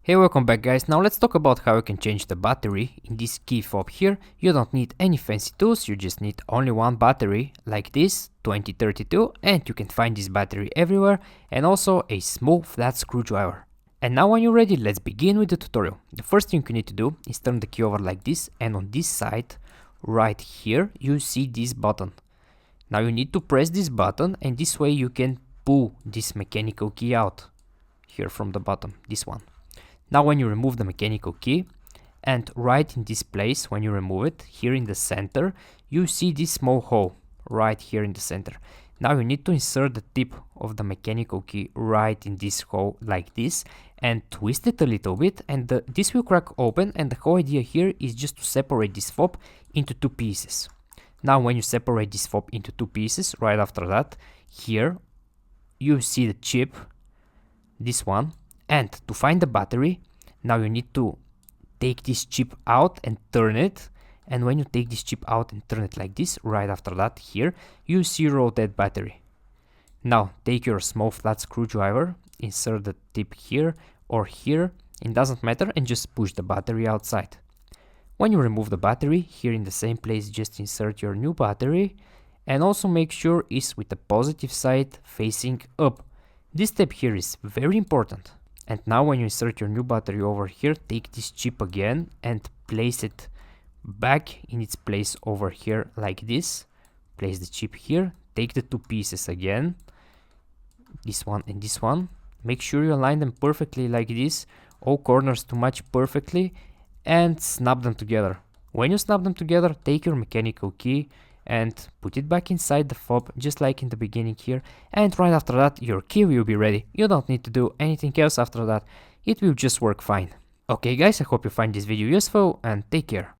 Hey, welcome back guys. Now let's talk about how you can change the battery. In this key fob here, you don't need any fancy tools, you just need only one battery, like this, 2032, and you can find this battery everywhere, and also a small flat screwdriver. And now when you're ready, let's begin with the tutorial. The first thing you need to do is turn the key over like this, and on this side, right here, you see this button. Now you need to press this button, and this way you can pull this mechanical key out, here from the bottom, this one. Now when you remove the mechanical key, and right in this place when you remove it, here in the center, you see this small hole right here in the center. Now you need to insert the tip of the mechanical key right in this hole like this and twist it a little bit, and this will crack open, and the whole idea here is just to separate this fob into two pieces. Now when you separate this fob into two pieces, right after that, here you see the chip, this one. And to find the battery, now you need to take this chip out and turn it. And when you take this chip out and turn it like this, right after that here, you zero that battery. Now take your small flat screwdriver, insert the tip here or here, it doesn't matter, and just push the battery outside. When you remove the battery, here in the same place, just insert your new battery, and also make sure it's with the positive side facing up. This step here is very important. And now when you insert your new battery over here, take this chip again and place it back in its place over here like this. Place the chip here, take the two pieces again, this one and this one. Make sure you align them perfectly like this, all corners to match perfectly, and snap them together. When you snap them together, take your mechanical key and put it back inside the fob, just like in the beginning here, and right after that your key will be ready. You don't need to do anything else after that, it will just work fine. Okay guys, I hope you find this video useful, and take care.